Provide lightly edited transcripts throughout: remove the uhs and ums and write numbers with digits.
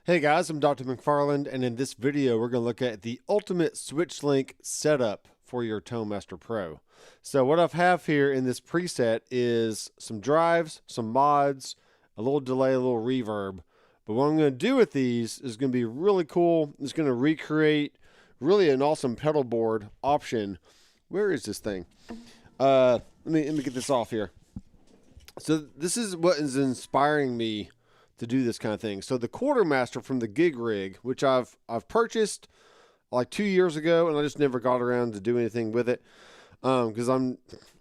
Hey guys, I'm Doctor McFarland, and in this video we're going to look at the ultimate Switchlink setup for your ToneMaster Pro. So what I have here in this preset is some drives, some mods, a little delay, a little reverb. But what I'm going to do with these is going to be really cool. It's going to recreate really an awesome pedal board option. Where is this thing? Let me get this off here. So this is what is inspiring me to do this kind of thing. So the Quartermaster from the Gig Rig, which I've purchased like 2 years ago, and I just never got around to do anything with it because I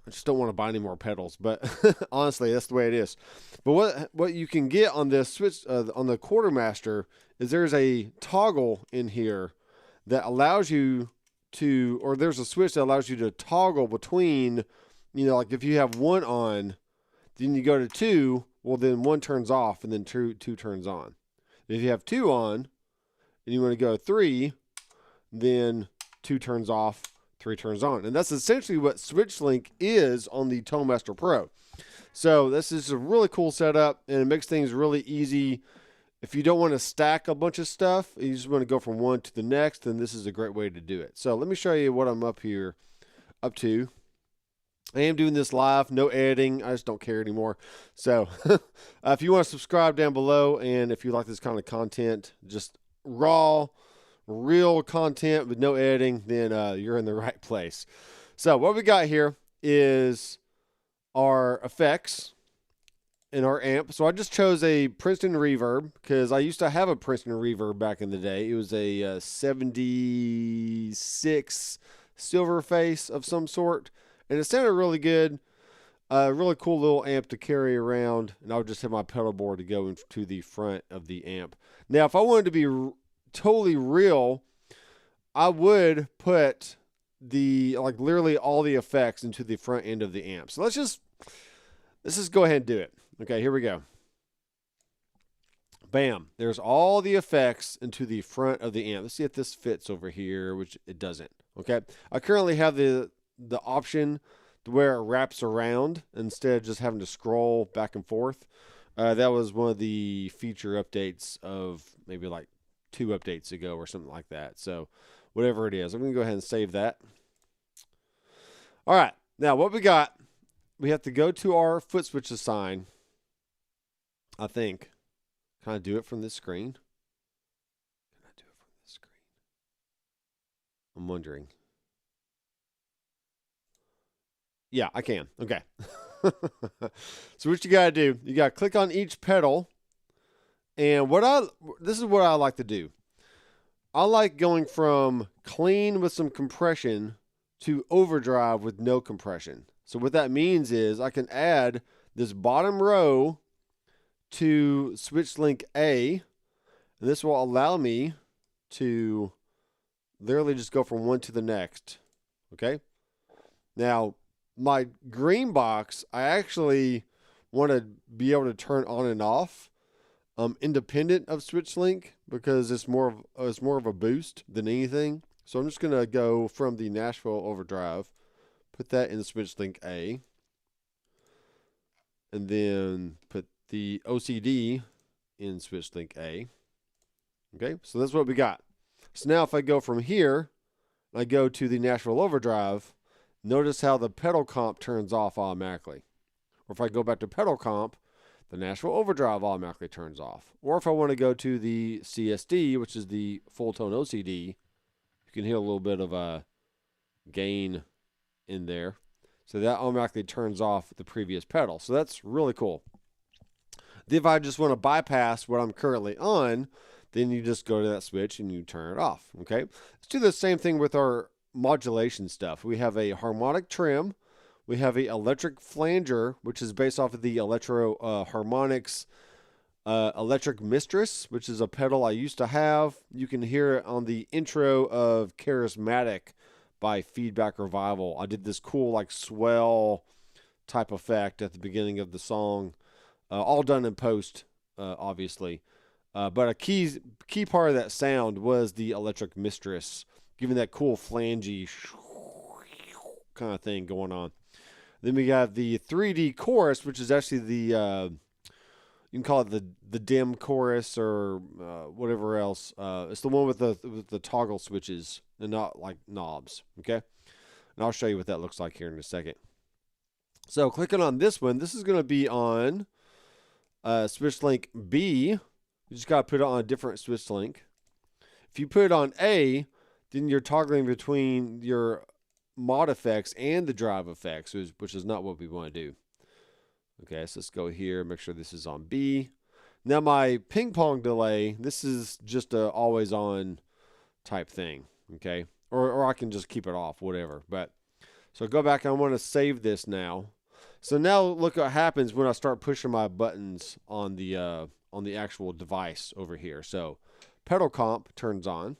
just don't want to buy any more pedals. But honestly, that's the way it is. But what you can get on this switch on the Quartermaster is there's a toggle in here that allows you to, or there's a switch that allows you to toggle between, like if you have one on, then you go to two. Well, then one turns off and then two turns on. If you have two on and you want to go three, then two turns off, three turns on. And that's essentially what Switchlink is on the ToneMaster Pro. So this is a really cool setup, and it makes things really easy. If you don't want to stack a bunch of stuff, you just want to go from one to the next, then this is a great way to do it. So let me show you what I'm up to. I am doing this live, no editing. I just don't care anymore. So if you want to subscribe down below, and if you like this kind of content, just raw, real content with no editing, then you're in the right place. So what we got here is our effects in our amp. So I just chose a Princeton reverb because I used to have a Princeton reverb back in the day. It was a 76 silver face of some sort. And it sounded really good. Really cool little amp to carry around. And I would just have my pedal board to go into the front of the amp. Now, if I wanted to be totally real, I would put literally all the effects into the front end of the amp. So let's just go ahead and do it. Okay, here we go. Bam. There's all the effects into the front of the amp. Let's see if this fits over here, which it doesn't. Okay. I currently have the option to where it wraps around instead of just having to scroll back and forth. That was one of the feature updates of maybe like 2 updates ago or something like that. So whatever it is, I'm going to go ahead and save that. All right. Now what we got, we have to go to our foot switch assign. I think. Can I do it from this screen? I'm wondering. Yeah, I can. Okay. So what you got to do, you got to click on each pedal. And this is what I like to do. I like going from clean with some compression to overdrive with no compression. So what that means is I can add this bottom row to Switchlink A. And this will allow me to literally just go from one to the next. Okay. Now, my green box, I actually want to be able to turn on and off independent of Switchlink because it's more of a boost than anything. So I'm just going to go from the Nashville overdrive, put that in Switchlink A, and then put the OCD in Switchlink A. Okay, so that's what we got. So now if I go from here, I go to the Nashville overdrive, notice how the pedal comp turns off automatically. Or if I go back to pedal comp, the Nashville overdrive automatically turns off. Or if I want to go to the CSD, which is the full tone OCD, you can hear a little bit of a gain in there. So that automatically turns off the previous pedal. So that's really cool. If I just want to bypass what I'm currently on, then you just go to that switch and you turn it off. Okay. Let's do the same thing with our modulation stuff. We have a harmonic trim. We have a electric flanger, which is based off of the Electro Harmonix Electric Mistress, which is a pedal I used to have. You can hear it on the intro of Charismatic by Feedback Revival. I did this cool like swell type effect at the beginning of the song, all done in post, obviously. But a key part of that sound was the Electric Mistress, giving that cool flangy kind of thing going on. Then we got the 3D chorus, which is actually the You can call it the dim chorus or whatever else. It's the one with the toggle switches and not like knobs. Okay, and I'll show you what that looks like here in a second. So clicking on this one, this is going to be on Switchlink B. You just got to put it on a different Switchlink. If you put it on A, then you're toggling between your mod effects and the drive effects, which is not what we want to do. Okay, so let's go here, make sure this is on B. Now my ping pong delay, this is just a always on type thing, okay? Or I can just keep it off, whatever. But so go back, I want to save this now. So now look what happens when I start pushing my buttons on the actual device over here. So pedal comp turns on.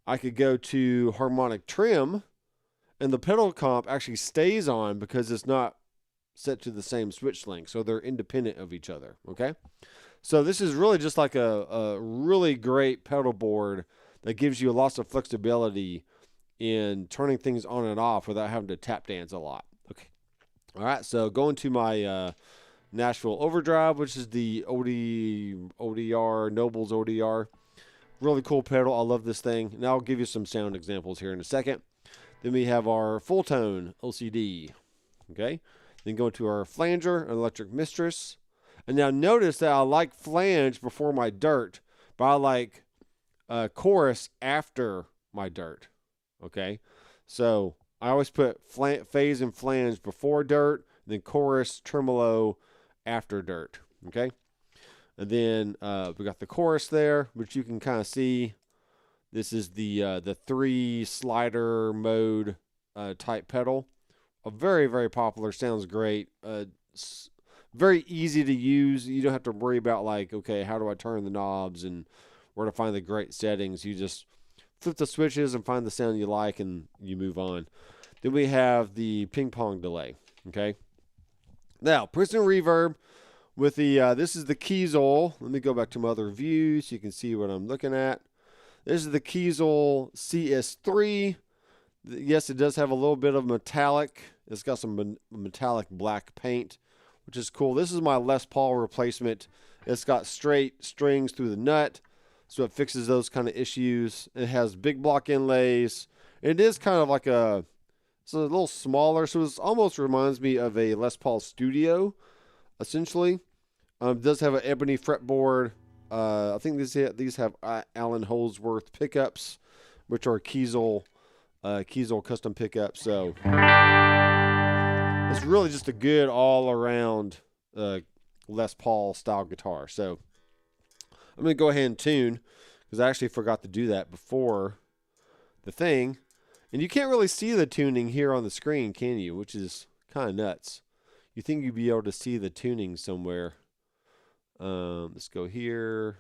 I could go to harmonic trim, and the pedal comp actually stays on because it's not set to the same Switchlink, so they're independent of each other. Okay, so this is really just like a really great pedal board that gives you lots of flexibility in turning things on and off without having to tap dance a lot. Okay, all right, so going to my Nashville Overdrive, which is the ODR Nobles ODR. Really cool pedal. I love this thing. Now I'll give you some sound examples here in a second. Then we have our full tone LCD. Okay. Then go to our flanger, electric mistress. And now notice that I like flange before my dirt, but I like chorus after my dirt. Okay. So I always put phase and flange before dirt, then chorus, tremolo after dirt. Okay. And then we got the chorus there, which you can kind of see. This is the 3 slider mode type pedal. A very, very popular. Sounds great. Very easy to use. You don't have to worry about like, okay, how do I turn the knobs and where to find the great settings. You just flip the switches and find the sound you like, and you move on. Then we have the ping pong delay. Okay. Now, Princeton reverb. With the this is the Kiesel. Let me go back to my other view so you can see what I'm looking at. This is the Kiesel CS3. Yes, it does have a little bit of metallic. It's got some metallic black paint, which is cool. This is my Les Paul replacement. It's got straight strings through the nut, so it fixes those kind of issues. It has big block inlays. It is kind of like it's a little smaller, so it almost reminds me of a Les Paul Studio, essentially. It does have an ebony fretboard. I think these have Allen Holdsworth pickups, which are Kiesel custom pickups. So it's really just a good all around Les Paul style guitar. So I'm gonna go ahead and tune, because I actually forgot to do that before the thing, and you can't really see the tuning here on the screen, can you? Which is kind of nuts. You think you'd be able to see the tuning somewhere. Let's go here.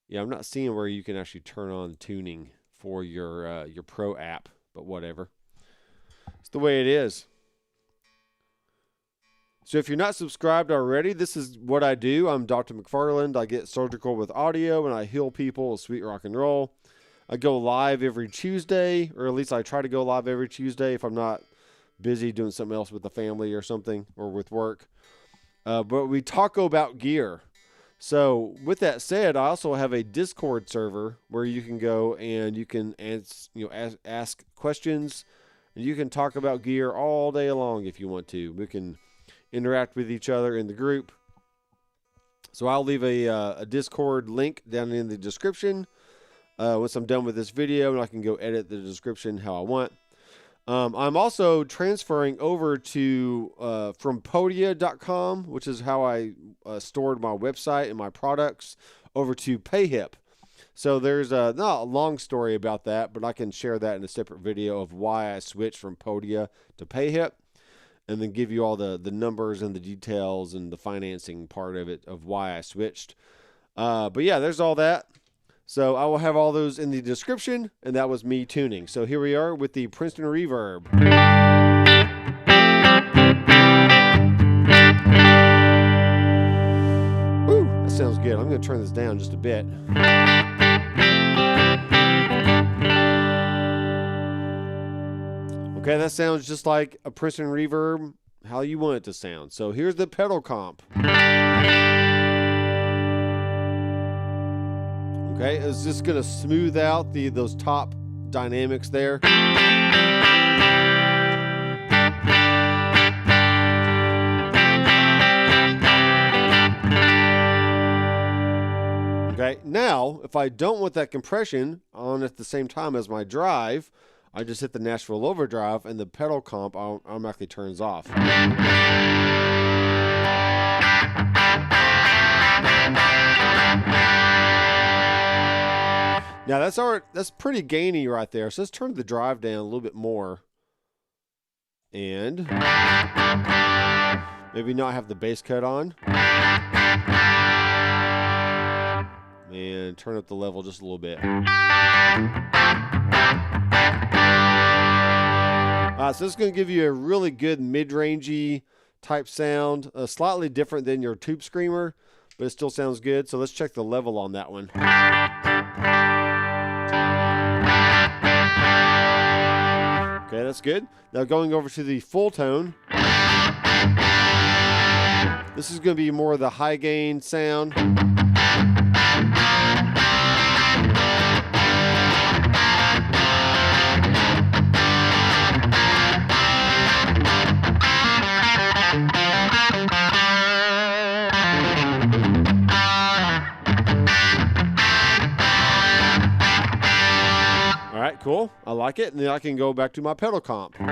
Yeah, I'm not seeing where you can actually turn on tuning for your Pro app, but whatever. It's the way it is. So if you're not subscribed already, this is what I do. I'm Doctor McFarland. I get surgical with audio, and I heal people with sweet rock and roll. I go live every Tuesday, or at least I try to go live every Tuesday if I'm not busy doing something else with the family or something, or with work. But we talk about gear. So with that said, I also have a Discord server where you can go and you can ask questions, and you can talk about gear all day long if you want to. We can interact with each other in the group. So I'll leave a Discord link down in the description once I'm done with this video, and I can go edit the description how I want. I'm also transferring over to from podia.com, which is how I stored my website and my products, over to PayHip. So there's not a long story about that, but I can share that in a separate video of why I switched from Podia to PayHip, and then give you all the numbers and the details and the financing part of it, of why I switched. But yeah, there's all that. So I will have all those in the description, and that was me tuning. So here we are with the Princeton Reverb. Woo, that sounds good. I'm going to turn this down just a bit. Okay, that sounds just like a Princeton Reverb, how you want it to sound. So here's the pedal comp. Okay, it's just gonna smooth out those top dynamics there. Okay, now if I don't want that compression on at the same time as my drive, I just hit the Nashville overdrive and the pedal comp automatically turns off. Now that's pretty gainy right there. So let's turn the drive down a little bit more. And maybe not have the bass cut on. And turn up the level just a little bit. So this is going to give you a really good mid-rangey type sound. Slightly different than your tube screamer, but it still sounds good. So let's check the level on that one. Okay, that's good. Now going over to the full tone. This is going to be more of the high gain sound. All right, cool. I like it. And then I can go back to my pedal comp. All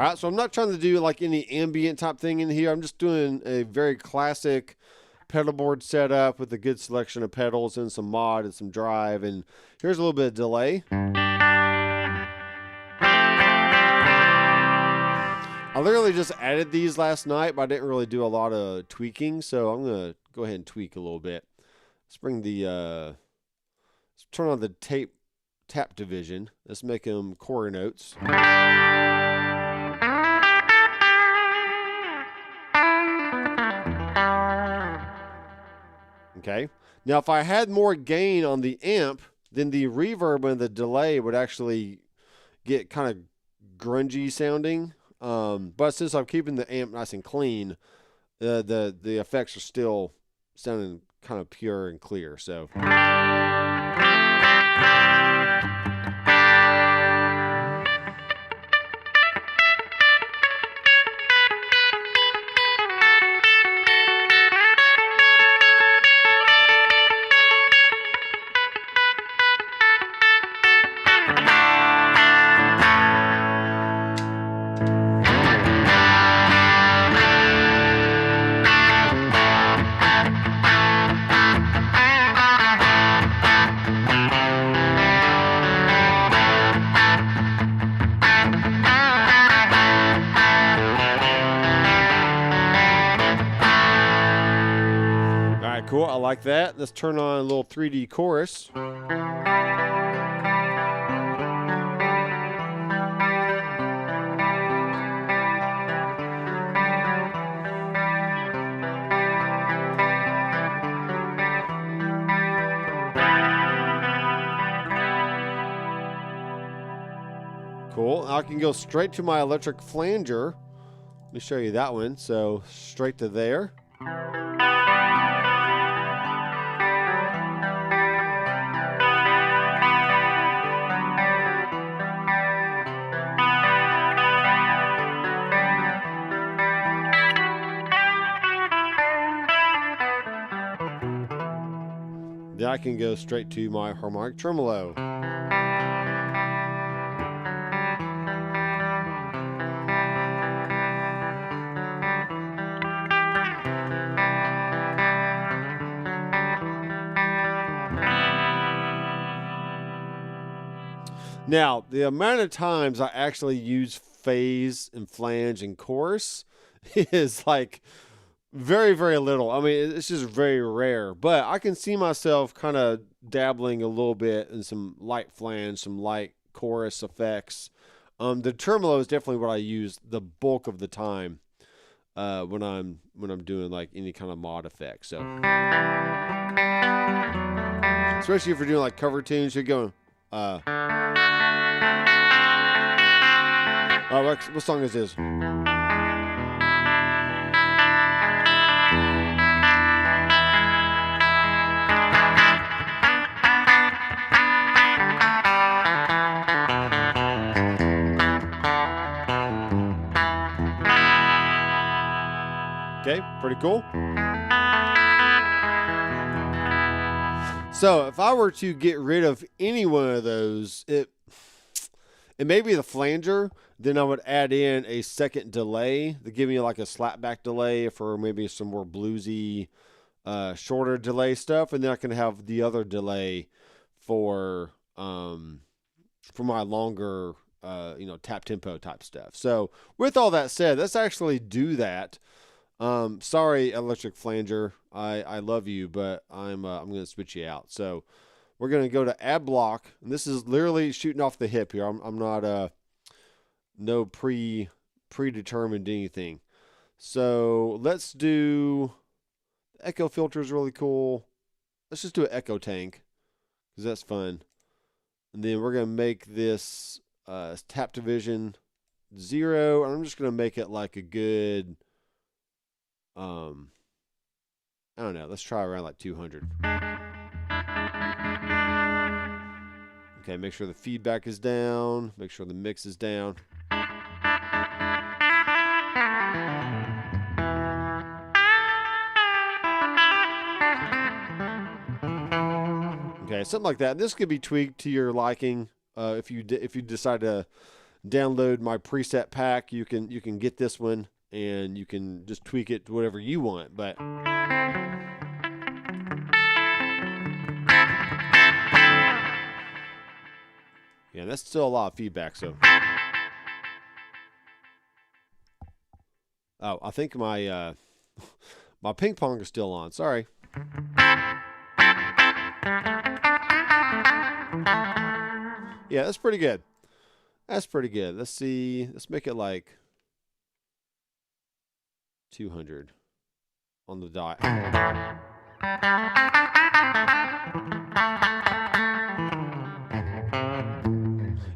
right, so I'm not trying to do like any ambient type thing in here. I'm just doing a very classic pedal board setup with a good selection of pedals and some mod and some drive. And here's a little bit of delay. I literally just added these last night, but I didn't really do a lot of tweaking. So I'm going to go ahead and tweak a little bit. Let's bring the, let's turn on the tap division. Let's make them quarter notes. Okay. Now, if I had more gain on the amp, then the reverb and the delay would actually get kind of grungy sounding. But since I'm keeping the amp nice and clean, the effects are still sounding kind of pure and clear. So cool, I like that. Let's turn on a little 3D chorus. Cool, I can go straight to my electric flanger. Let me show you that one. So straight to there. Then I can go straight to my harmonic tremolo. Now, the amount of times I actually use phase and flange and chorus is like very, very little. I mean, it's just very rare. But I can see myself kind of dabbling a little bit in some light flange, some light chorus effects. The tremolo is definitely what I use the bulk of the time when I'm doing like any kind of mod effect. So, especially if you're doing like cover tunes, you're going. What song is this? Pretty cool. So if I were to get rid of any one of those, it may be the flanger. Then I would add in a second delay to give me like a slapback delay for maybe some more bluesy, shorter delay stuff. And then I can have the other delay for my longer, tap tempo type stuff. So with all that said, let's actually do that. Sorry, electric flanger. I love you, but I'm going to switch you out. So we're going to go to add block. And this is literally shooting off the hip here. I'm not, no predetermined anything. So let's do, echo filter is really cool. Let's just do an echo tank because that's fun. And then we're going to make this, tap division 0. And I'm just going to make it like a good, I don't know. Let's try around like 200. Okay, make sure the feedback is down. Make sure the mix is down. Okay, something like that. This could be tweaked to your liking. If you decide to download my preset pack, you can get this one and you can just tweak it to whatever you want. But yeah, that's still a lot of feedback. So, oh, I think my my ping pong is still on. Sorry. Yeah, that's pretty good. That's pretty good. Let's see. Let's make it like 200 on the dot.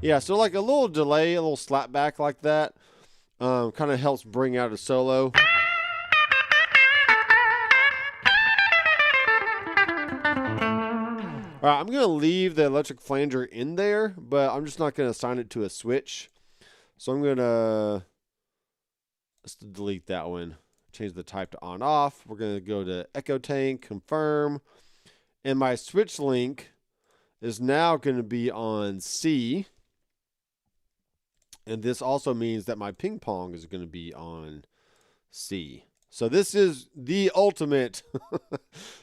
Yeah, so like a little delay, a little slap back like that, kind of helps bring out a solo. All right, I'm going to leave the electric flanger in there, but I'm just not going to assign it to a switch. So I'm going to, let's delete that one. Change the type to on off. We're going to go to echo tank, confirm. And my Switchlink is now going to be on C. And this also means that my ping pong is going to be on C. So this is the ultimate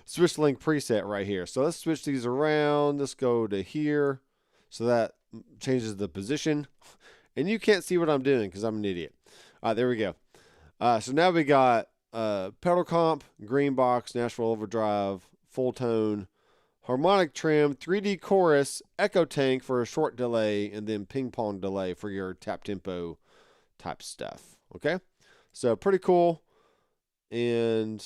Switchlink preset right here. So let's switch these around. Let's go to here. So that changes the position. And you can't see what I'm doing because I'm an idiot. All right, there we go. So now we got pedal comp, green box, Nashville overdrive, full tone, harmonic trim, 3D chorus, echo tank for a short delay, and then ping pong delay for your tap tempo type stuff. Okay, so pretty cool. And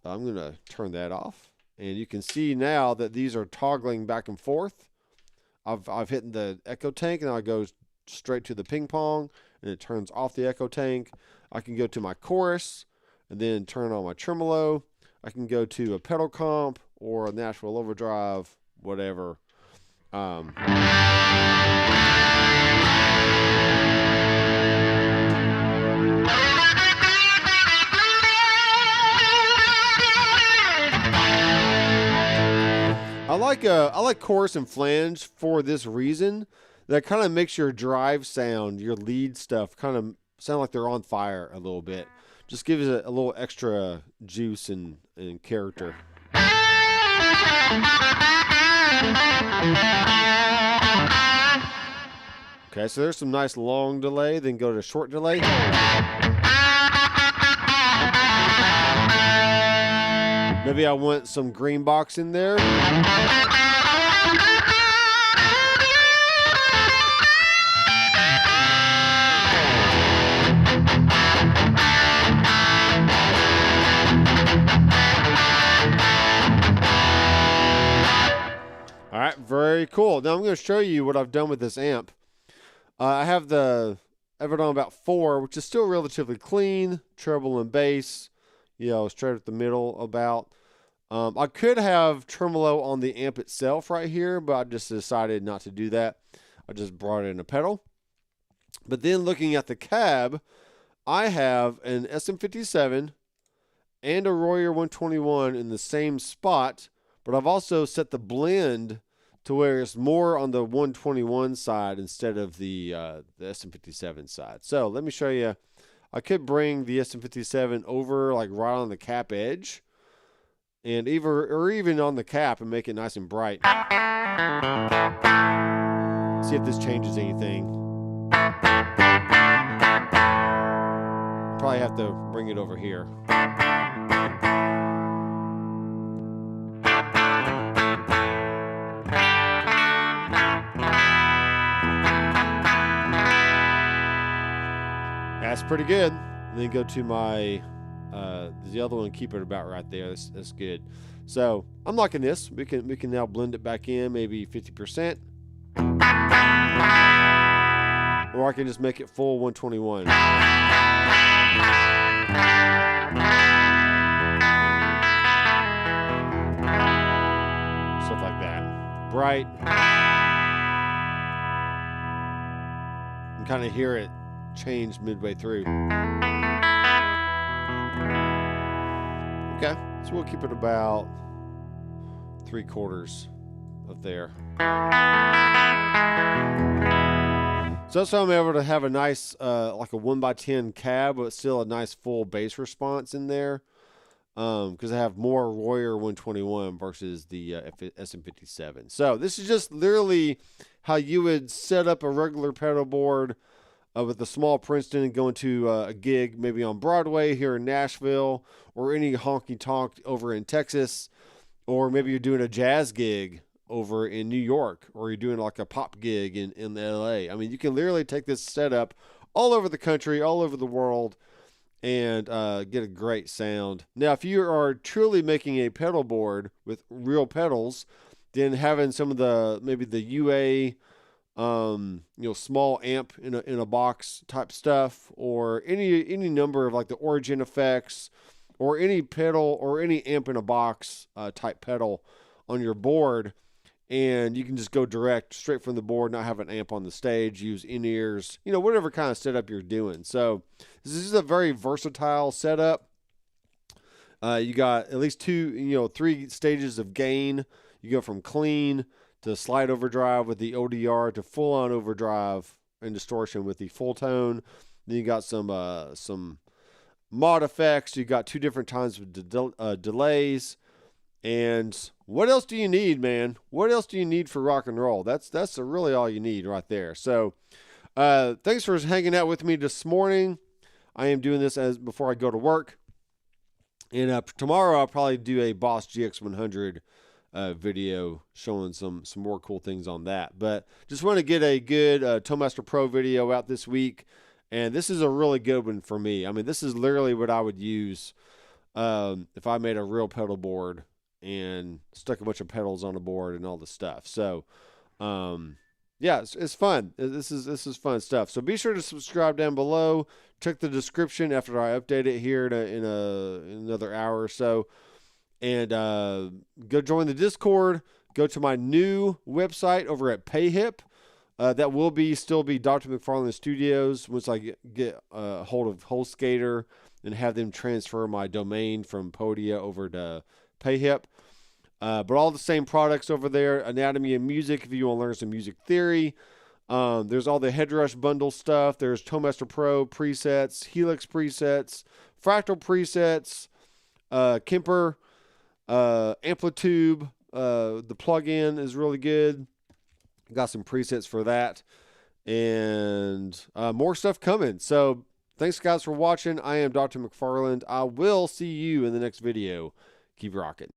I'm going to turn that off. And you can see now that these are toggling back and forth. I've hit the echo tank and I go straight to the ping pong and it turns off the echo tank. I can go to my chorus and then turn on my tremolo. I can go to a pedal comp or a Nashville overdrive, whatever. I like chorus and flange for this reason. That kind of makes your drive sound, your lead stuff, kind of sound like they're on fire a little bit. Just gives it a little extra juice and character. Okay, so there's some nice long delay. Then go to short delay. Maybe I want some green box in there. All right, very cool. Now I'm going to show you what I've done with this amp. I have the Everdome about 4, which is still relatively clean, treble and bass, straight at the middle about. I could have tremolo on the amp itself right here, but I just decided not to do that. I just brought in a pedal. But then looking at the cab, I have an SM57, and a Royer 121 in the same spot, but I've also set the blend to where it's more on the 121 side instead of the SM57 side. So let me show you. I could bring the SM57 over like right on the cap edge, and even on the cap and make it nice and bright. See if this changes anything. Probably have to bring it over here. That's pretty good. And then go to my the other one, keep it about right there. That's good. So I'm liking this. We can now blend it back in, maybe 50%. Or I can just make it full 121. Stuff like that. Bright. You can kind of hear it change midway through. Okay, so we'll keep it about 3/4 of there. So that's how I'm able to have a nice, like a 1x10 cab, but still a nice full bass response in there. Because I have more Royer 121 versus the SM57. So this is just literally how you would set up a regular pedal board with a small Princeton and going to a gig maybe on Broadway here in Nashville, or any honky-tonk over in Texas, or maybe you're doing a jazz gig over in New York, or you're doing like a pop gig in LA. I mean, you can literally take this setup all over the country, all over the world, and get a great sound. Now, if you are truly making a pedal board with real pedals, then having some of the, maybe the UA, small amp in a box type stuff, or any number of like the Origin effects, or any pedal or any amp in a box type pedal on your board, and you can just go direct straight from the board, not have an amp on the stage, use in-ears, whatever kind of setup you're doing. So this is a very versatile setup. You got at least 3 stages of gain. You go from clean to slide overdrive with the ODR to full-on overdrive and distortion with the full tone. Then you got some mod effects. You got 2 different times of delays. And what else do you need, man? What else do you need for rock and roll? That's really all you need right there. So thanks for hanging out with me this morning. I am doing this before I go to work. And tomorrow I'll probably do a Boss GX100 video showing some more cool things on that. But just want to get a good Toemaster Pro video out this week. And this is a really good one for me. I mean, this is literally what I would use if I made a real pedal board and stuck a bunch of pedals on a board and all the stuff. So, yeah, it's fun. This is fun stuff. So be sure to subscribe down below. Check the description after I update it here in another hour or so. And go join the Discord. Go to my new website over at PayHip. That will still be Doctor McFarland Studios once I get a hold of HoleSkater and have them transfer my domain from Podia over to PayHip. But all the same products over there. Anatomy and Music if you want to learn some music theory. There's all the Headrush bundle stuff. There's Toemaster Pro presets, Helix presets, Fractal presets, Kemper, Amplitube. The plugin is really good. Got some presets for that. And more stuff coming. So thanks, guys, for watching. I am Dr. McFarland. I will see you in the next video. Keep rocking.